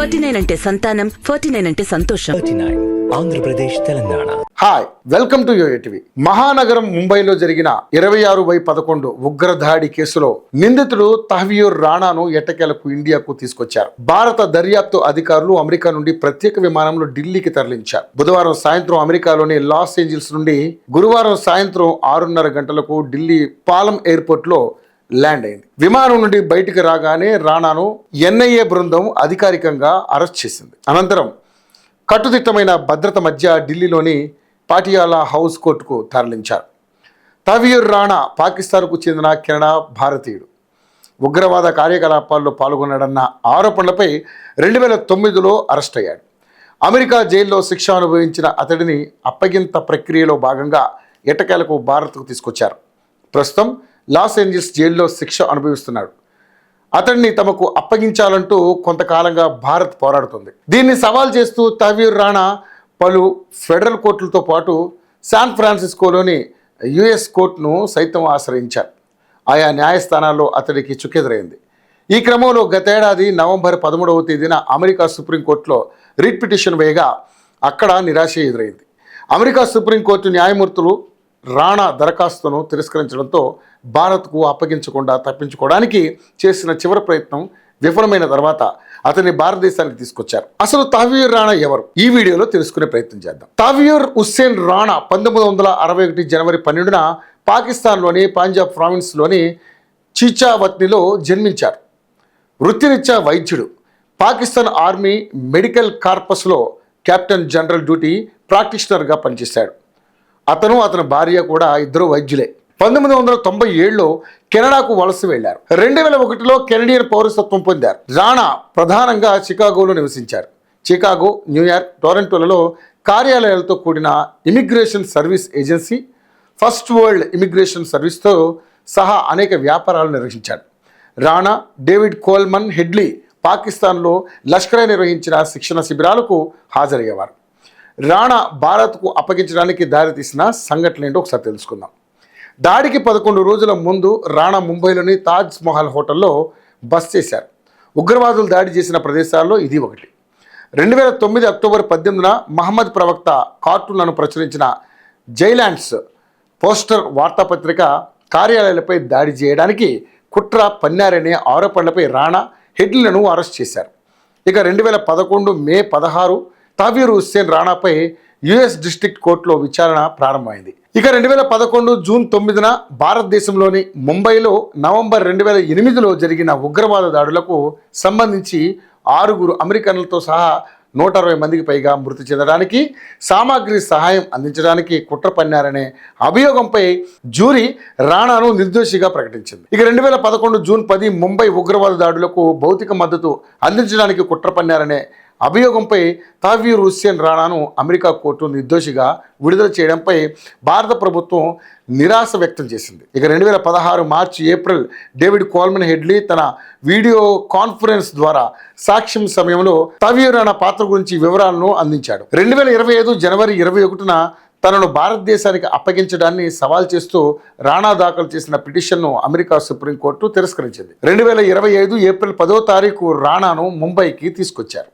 39 అంటే సంతానం, 49 అంటే సంతోషం. 39 Andhra Pradesh Telangana. Hi, welcome to యోఏటీవీ. మహానగరం ముంబైలో జరిగిన 26/11 ఉగ్రదాడి కేసులో నిందితుడు తహ్వీర్ రాణాను ఎట్టకేలకు ఇండియాకు తీసుకొచ్చారు. భారత దర్యాప్తు అధికారులు అమెరికా నుండి ప్రత్యేక విమానంలో ఢిల్లీకి తరలించారు. బుధవారం సాయంత్రం అమెరికాలోని లాస్ ఏంజల్స్ నుండి గురువారం సాయంత్రం 6:30 గంటలకు ఢిల్లీ పాలం ఎయిర్పోర్ట్ లో ల్యాండ్ అయింది. విమానం నుండి బయటికి రాగానే రాణాను ఎన్ఐఏ బృందం అధికారికంగా అరెస్ట్ చేసింది. అనంతరం కట్టుదిట్టమైన భద్రత మధ్య ఢిల్లీలోని పాటియాలా హౌస్ కోర్టుకు తరలించారు. తహ్వీర్ రాణా పాకిస్తాన్కు చెందిన కెనడా భారతీయుడు. ఉగ్రవాద కార్యకలాపాల్లో పాల్గొన్నాడన్న ఆరోపణలపై 2009లో అరెస్ట్ అయ్యాడు. అమెరికా జైల్లో శిక్ష అనుభవించిన అతడిని అప్పగింత ప్రక్రియలో భాగంగా ఎట్టకేలకు భారత్కు తీసుకొచ్చారు. ప్రస్తుతం లాస్ ఏంజల్స్ జైల్లో శిక్ష అనుభవిస్తున్నాడు. అతడిని తమకు అప్పగించాలంటూ కొంతకాలంగా భారత్ పోరాడుతుంది. దీన్ని సవాల్ చేస్తూ తహ్వీర్ రాణా పలు ఫెడరల్ కోర్టులతో పాటు శాన్ ఫ్రాన్సిస్కోలోని యుఎస్ కోర్టును సైతం ఆశ్రయించారు. ఆయా న్యాయస్థానాల్లో అతడికి చుక్కెదురైంది. ఈ క్రమంలో గతేడాది నవంబర్ 13వ తేదీన అమెరికా సుప్రీంకోర్టులో రిట్ పిటిషన్ వేయగా అక్కడ నిరాశ ఎదురైంది. అమెరికా సుప్రీంకోర్టు న్యాయమూర్తులు రాణా దరఖాస్తును తిరస్కరించడంతో భారత్కు అప్పగించకుండా తప్పించుకోవడానికి చేసిన చివరి ప్రయత్నం విఫలమైన తర్వాత అతన్ని భారతదేశానికి తీసుకొచ్చారు. అసలు తహ్వీర్ రాణా ఎవరు? ఈ వీడియోలో తెలుసుకునే ప్రయత్నం చేద్దాం. తహ్వీర్ హుస్సేన్ రాణా 1961 జనవరి 12న పాకిస్తాన్లోని పంజాబ్ ప్రావిన్స్లోని చిచావత్నిలో జన్మించారు. వృత్తిరీత్యా వైద్యుడు. పాకిస్తాన్ ఆర్మీ మెడికల్ కార్పస్లో కెప్టెన్ జనరల్ డ్యూటీ ప్రాక్టీషనర్గా పనిచేశాడు. అతని భార్య కూడా ఇద్దరు వైద్యులే. 1997లో కెనడాకు వలస వెళ్లారు. 2001లో కెనడియన్ పౌరసత్వం పొందారు. రాణా ప్రధానంగా చికాగోలో నివసించారు. చికాగో, న్యూయార్క్, టొరంటోలలో కార్యాలయాలతో కూడిన immigration service agency, first world immigration సర్వీస్తో సహా అనేక వ్యాపారాలు నిర్వహించారు. రాణా, డేవిడ్ కోల్మన్ హెడ్లీ పాకిస్తాన్లో లష్కరే నిర్వహించిన శిక్షణ శిబిరాలకు హాజరయ్యేవారు. రాణా భారత్కు అప్పగించడానికి దారితీసిన సంఘటనలు ఏంటో ఒకసారి తెలుసుకుందాం. దాడికి 11 రోజుల ముందు రాణా ముంబైలోని తాజ్ మహల్ హోటల్లో బస చేశారు. ఉగ్రవాదులు దాడి చేసిన ప్రదేశాల్లో ఇది ఒకటి. 2009 అక్టోబర్ 18న మహమ్మద్ ప్రవక్త కార్టూన్లను ప్రచురించిన జైలాండ్స్ పోస్టర్ వార్తాపత్రిక కార్యాలయాలపై దాడి చేయడానికి కుట్ర పన్నారనే ఆరోపణలపై రాణా, హెడ్లీలను అరెస్ట్ చేశారు. ఇక 2011 మే 16 తహ్వీర్ హుస్సేన్ రాణాపై యుఎస్ డిస్ట్రిక్ట్ కోర్టులో విచారణ ప్రారంభమైంది. ఇక 2011 జూన్ 9న భారతదేశంలోని ముంబైలో నవంబర్ 2008లో జరిగిన ఉగ్రవాద దాడులకు సంబంధించి 6 అమెరికన్లతో సహా 160 మందికి పైగా మృతి చెందడానికి, సామాగ్రి సహాయం అందించడానికి కుట్ర పన్నారనే అభియోగంపై జ్యూరీ రాణాను నిర్దోషిగా ప్రకటించింది. ఇక 2011 జూన్ 10 ముంబై ఉగ్రవాద దాడులకు భౌతిక మద్దతు అందించడానికి కుట్ర పన్నారనే అభియోగంపై తహ్వీర్ హుస్సేన్ రాణాను అమెరికా కోర్టు నిర్దోషిగా విడుదల చేయడంపై భారత ప్రభుత్వం నిరాశ వ్యక్తం చేసింది. ఇక 2016 మార్చి, ఏప్రిల్ డేవిడ్ కోల్మన్ హెడ్లీ తన వీడియో కాన్ఫరెన్స్ ద్వారా సాక్ష్యం సమయంలో తహ్వీర్ రాణా పాత్ర గురించి వివరాలను అందించాడు. 2025 జనవరి 21న తనను భారతదేశానికి అప్పగించడాన్ని సవాల్ చేస్తూ రాణా దాఖలు చేసిన పిటిషన్ను అమెరికా సుప్రీంకోర్టు తిరస్కరించింది. 2025 ఏప్రిల్ 10వ తారీఖు రాణాను ముంబైకి తీసుకొచ్చారు.